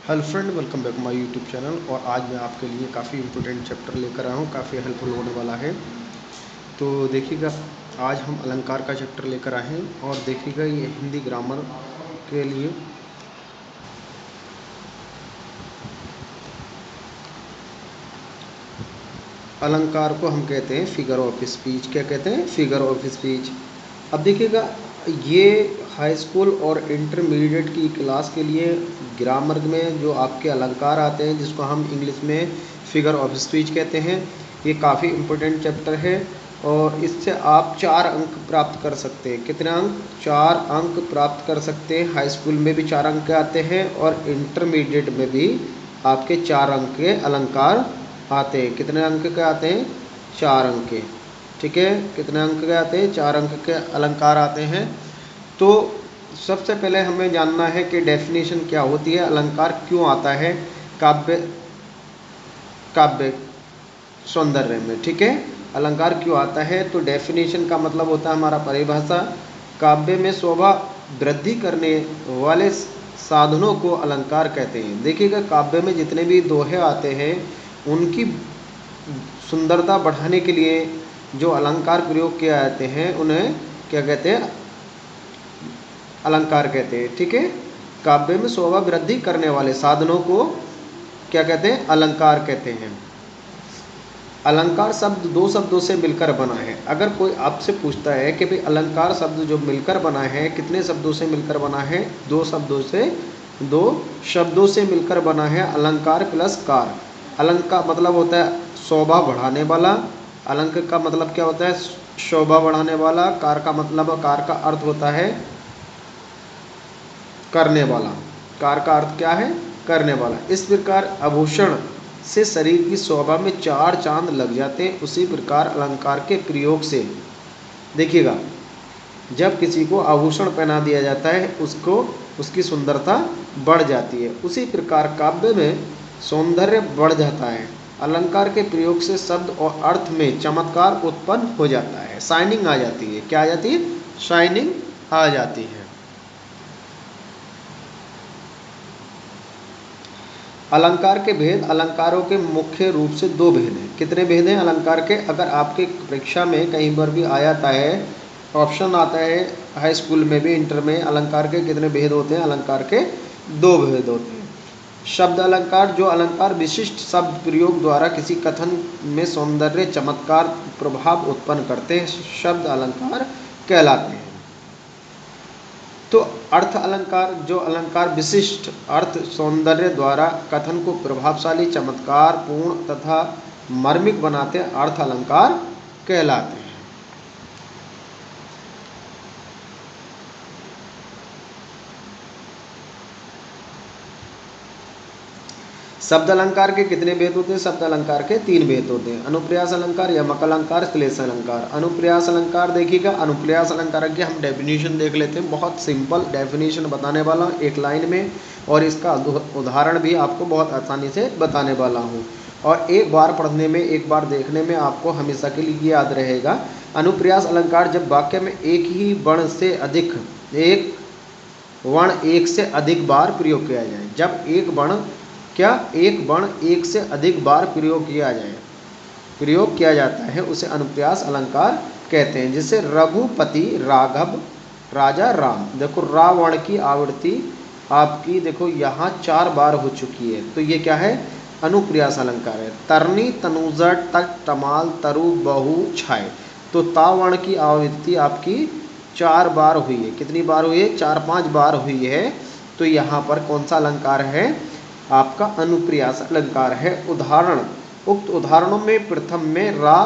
Hello friend, welcome back my YouTube channel. और आज मैं आपके लिए काफ़ी इंपॉर्टेंट चैप्टर लेकर आया हूँ, काफ़ी हेल्पफुल होने वाला है। तो देखिएगा, आज हम अलंकार का चैप्टर लेकर आए हैं और देखिएगा ये हिंदी ग्रामर के लिए अलंकार को हम कहते हैं फिगर ऑफ स्पीच। क्या कहते हैं? Figure of speech. अब देखिएगा, ये हाई स्कूल और इंटरमीडिएट की क्लास के लिए ग्रामर में जो आपके अलंकार आते हैं, जिसको हम इंग्लिश में फिगर ऑफ स्पीच कहते हैं, ये काफ़ी इम्पोर्टेंट चैप्टर है। और इससे आप 4 अंक प्राप्त कर सकते हैं। कितने अंक? 4 अंक प्राप्त कर सकते हैं। हाई स्कूल में भी 4 अंक के आते हैं और इंटरमीडिएट में भी आपके 4 अंक के अलंकार आते हैं। कितने अंक के आते हैं? 4 अंक के। ठीक है, कितने अंक के आते हैं? 4 अंक के अलंकार आते हैं। तो सबसे पहले हमें जानना है कि डेफिनेशन क्या होती है, अलंकार क्यों आता है काव्य काव्य सौंदर्य में। ठीक है, अलंकार क्यों आता है? तो डेफिनेशन का मतलब होता है हमारा परिभाषा, काव्य में शोभा वृद्धि करने वाले साधनों को अलंकार कहते हैं। देखिएगा, काव्य में जितने भी दोहे आते हैं, उनकी सुंदरता बढ़ाने के लिए जो अलंकार प्रयोग किए जाते हैं, उन्हें क्या कहते हैं? अलंकार कहते हैं। ठीक है, काव्य में शोभा वृद्धि करने वाले साधनों को क्या कहते हैं? अलंकार कहते हैं। अलंकार शब्द 2 शब्दों से मिलकर बना है। अगर कोई आपसे पूछता है कि भाई अलंकार शब्द जो मिलकर बना है, कितने शब्दों से मिलकर बना है? 2 शब्दों से मिलकर बना है। अलंकार प्लस कार। अलंकार मतलब होता है शोभा बढ़ाने वाला। अलंक का मतलब क्या होता है? शोभा बढ़ाने वाला। कार का मतलब, कार का अर्थ होता है करने वाला। कार का अर्थ क्या है? करने वाला। इस प्रकार आभूषण से शरीर की शोभा में 4 चांद लग जाते हैं। उसी प्रकार अलंकार के प्रयोग से देखिएगा, जब किसी को आभूषण पहना दिया जाता है, उसको उसकी सुंदरता बढ़ जाती है। उसी प्रकार काव्य में सौंदर्य बढ़ जाता है। अलंकार के प्रयोग से शब्द और अर्थ में चमत्कार उत्पन्न हो जाता है, शाइनिंग आ जाती है। क्या आ जाती है? शाइनिंग आ जाती है। अलंकार के भेद। अलंकारों के मुख्य रूप से 2 भेद हैं। कितने भेद हैं अलंकार के? अगर आपके परीक्षा में कहीं पर भी आ जाता है, ऑप्शन आता है हाई स्कूल में भी, इंटर में, अलंकार के कितने भेद होते हैं? अलंकार के 2 भेद होते हैं। शब्द अलंकार, जो अलंकार विशिष्ट शब्द प्रयोग द्वारा किसी कथन में सौंदर्य, चमत्कार, प्रभाव उत्पन्न करते हैं, शब्द अलंकार कहलाते हैं। तो अर्थ अलंकार, जो अलंकार विशिष्ट अर्थ, सौंदर्य द्वारा कथन को प्रभावशाली, चमत्कार पूर्ण तथा मार्मिक बनाते हैं, अर्थ अलंकार कहलाते हैं। शब्द अलंकार के कितने भेद होते हैं? शब्द अलंकार के 3 भेद होते हैं। अनुप्रास अलंकार, यमक अलंकार, श्लेष अलंकार। अनुप्रास अलंकार देखिएगा, अनुप्रास अलंकार की हम डेफिनेशन देख लेते हैं। बहुत सिंपल डेफिनेशन बताने वाला एक लाइन में, और इसका उदाहरण भी आपको बहुत आसानी से बताने वाला हूँ। और एक बार पढ़ने में, एक बार देखने में आपको हमेशा के लिए याद रहेगा। अनुप्रास अलंकार, जब वाक्य में एक ही वर्ण से अधिक, एक वर्ण एक से अधिक बार प्रयोग किया जाए। जब एक वर्ण एक वर्ण एक से अधिक बार प्रयोग किया जाता है, उसे अनुप्रास अलंकार कहते हैं। जैसे रघुपति, राघव, राजा, राम। देखो, रा वर्ण की आवृत्ति आपकी देखो यहाँ 4 बार हो चुकी है, तो ये क्या है? अनुप्रास अलंकार है। तरनी, तनुजा, तट, तमाल, तरु, बहु, छाय। तो ता वर्ण की आवृत्ति आपकी 4 बार हुई है। कितनी बार हुई है? 4-5 बार हुई है। तो यहाँ पर कौन सा अलंकार है? आपका अनुप्रास अलंकार है। उदाहरण, उक्त उदाहरणों में प्रथम में रा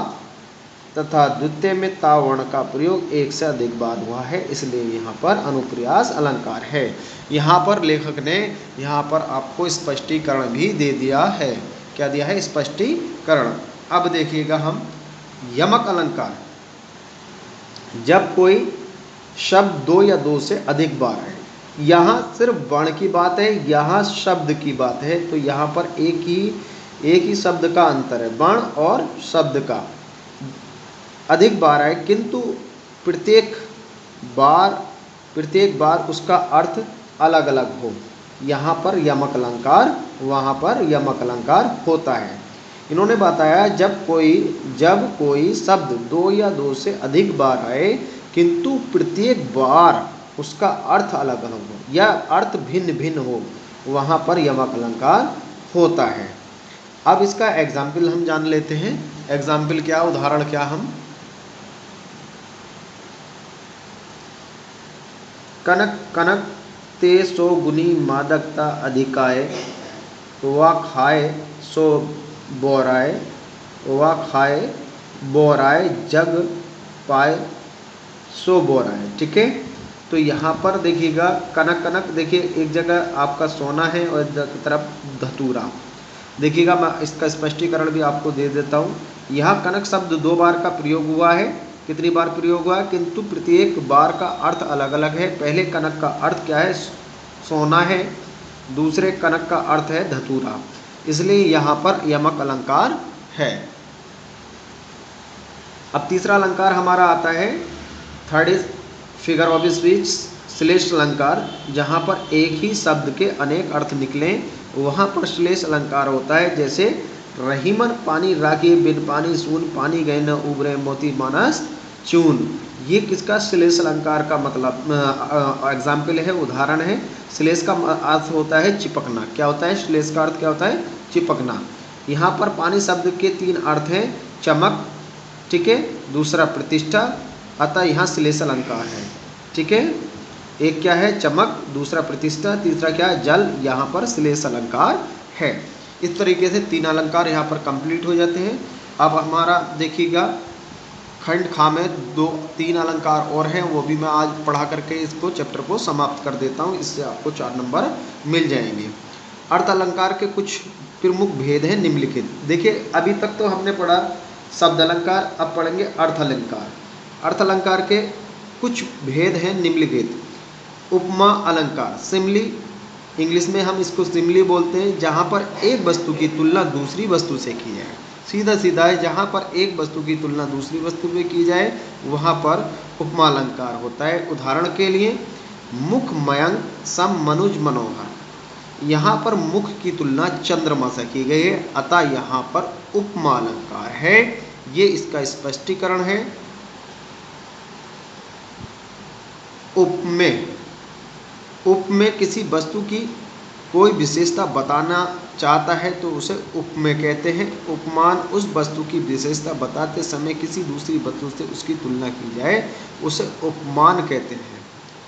तथा द्वितीय में ता वर्ण का प्रयोग एक से अधिक बार हुआ है, इसलिए यहाँ पर अनुप्रास अलंकार है। यहाँ पर लेखक ने यहाँ पर आपको स्पष्टीकरण भी दे दिया है। क्या दिया है? स्पष्टीकरण। अब देखिएगा हम यमक अलंकार, जब कोई शब्द 2 या 2 से अधिक बार है। यहाँ सिर्फ वर्ण की बात है, यहाँ शब्द की बात है। तो यहाँ पर एक ही शब्द का अंतर है, वर्ण और शब्द का। अधिक बार है, किंतु प्रत्येक बार उसका अर्थ अलग अलग हो। यहाँ पर यमक अलंकार, वहाँ पर यमक अलंकार होता है। इन्होंने बताया जब कोई शब्द दो या दो से अधिक बार आए किंतु प्रत्येक बार उसका अर्थ अलग अलग हो या अर्थ भिन्न भिन्न हो, वहाँ पर यमक अलंकार होता है। अब इसका एग्जाम्पल हम जान लेते हैं। एग्जाम्पल क्या, उदाहरण क्या, हम कनक कनक ते सो गुनी मादकता अधिकाय, वा खाए सो बोराय, वा खाए बोराय जग पाए सो बोराय। ठीक है, तो यहाँ पर देखिएगा कनक कनक, देखिए एक जगह आपका सोना है और एक तरफ धतूरा। देखिएगा मैं इसका स्पष्टीकरण भी आपको दे देता हूँ। यहाँ कनक शब्द दो बार का प्रयोग हुआ है। कितनी बार प्रयोग हुआ है, किंतु प्रत्येक बार का अर्थ अलग अलग है। पहले कनक का अर्थ क्या है, सोना है, दूसरे कनक का अर्थ है धतूरा, इसलिए यहाँ पर यमक अलंकार है। अब तीसरा अलंकार हमारा आता है, third is figure of speech श्लेष अलंकार। जहाँ पर एक ही शब्द के अनेक अर्थ निकलें वहाँ पर श्लेष अलंकार होता है। जैसे रहीमन पानी राखी, बिन पानी सून, पानी गए न उबरे मोती मानस चून। ये किसका श्लेष अलंकार का मतलब एग्जाम्पल है, उदाहरण है। श्लेष का अर्थ होता है चिपकना। क्या होता है, श्लेष का अर्थ क्या होता है, चिपकना। यहाँ पर पानी शब्द के तीन अर्थ हैं, चमक, ठीक है, दूसरा प्रतिष्ठा, अतः यहाँ श्लेष अलंकार है। ठीक है, एक क्या है चमक, दूसरा प्रतिष्ठा, तीसरा क्या है जल, यहाँ पर श्लेष अलंकार है। इस तरीके से तीन अलंकार यहाँ पर कंप्लीट हो जाते हैं। अब हमारा देखिएगा खंड खा में तीन अलंकार और हैं, वो भी मैं आज पढ़ा करके इसको चैप्टर को समाप्त कर देता हूँ। इससे आपको 4 नंबर मिल जाएंगे। अर्थ अलंकार के कुछ प्रमुख भेद हैं निम्नलिखित। देखिए अभी तक तो हमने पढ़ा शब्द अलंकार, अब पढ़ेंगे अर्थ अलंकार। अर्थ अलंकार के कुछ भेद हैं निम्नलिखित। उपमा अलंकार, सिमिली, इंग्लिश में हम इसको सिमिली बोलते हैं, जहाँ पर एक वस्तु की तुलना दूसरी वस्तु से की जाए। सीधा सीधा है, जहाँ पर एक वस्तु की तुलना दूसरी वस्तु में की जाए वहाँ पर उपमा अलंकार होता है। उदाहरण के लिए मुख मयंक सम मनुज मनोहर, यहाँ पर मुख की तुलना चंद्रमा से की गई है, अतः यहाँ पर उपमा अलंकार है। ये इसका स्पष्टीकरण है। उपमेय किसी वस्तु की कोई विशेषता बताना चाहता है तो उसे उपमेय कहते हैं। उपमान उस वस्तु की विशेषता बताते समय किसी दूसरी वस्तु से उसकी तुलना की जाए उसे उपमान कहते हैं।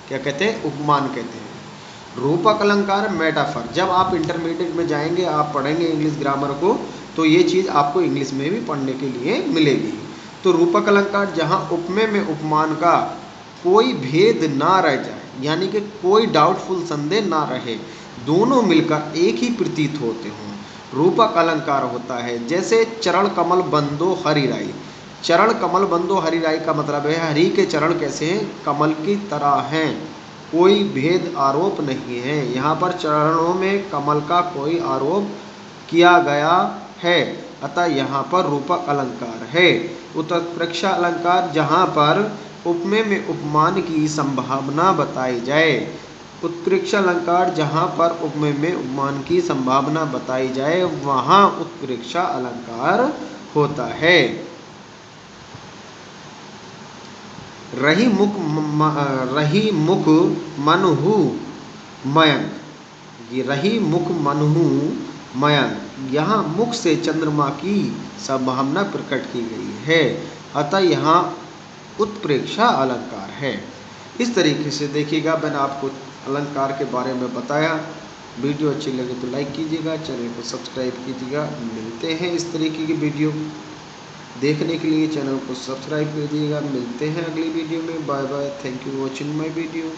क्या कहते हैं, उपमान कहते हैं। रूपक अलंकार मेटाफर, जब आप इंटरमीडिएट में जाएंगे, आप पढ़ेंगे इंग्लिश ग्रामर को, तो ये चीज़ आपको इंग्लिश में भी पढ़ने के लिए मिलेगी। तो रूपक अलंकार जहाँ उपमेय में उपमान का कोई भेद ना रह जाए, यानी कि कोई डाउटफुल संदेह ना रहे, दोनों मिलकर एक ही प्रतीत होते हों, रूपक अलंकार होता है। जैसे चरण कमल बंदो हरिराई। चरण कमल बंदो हरिराई का मतलब है हरि के चरण कैसे हैं, कमल की तरह हैं, कोई भेद आरोप नहीं है। यहाँ पर चरणों में कमल का कोई आरोप किया गया है, अतः यहाँ पर रूपक अलंकार है। उत्प्रेक्षा अलंकार, जहाँ पर उपमेय में उपमान की संभावना बताई जाए। उत्प्रेक्षा अलंकार, जहाँ पर उपमेय में उपमान की संभावना बताई जाए वहाँ उत्प्रेक्षा अलंकार होता है। रही मुख मनहु मयंक, ये रही मुख मनहु मयंक, यहाँ मुख से चंद्रमा की संभावना प्रकट की गई है, अतः यहाँ उत्प्रेक्षा अलंकार है। इस तरीके से देखिएगा, मैंने आपको अलंकार के बारे में बताया। वीडियो अच्छी लगे तो लाइक कीजिएगा, चैनल को सब्सक्राइब कीजिएगा। मिलते हैं इस तरीके की वीडियो देखने के लिए, चैनल को सब्सक्राइब कीजिएगा। मिलते हैं अगली वीडियो में। Bye bye, thank you watching my video.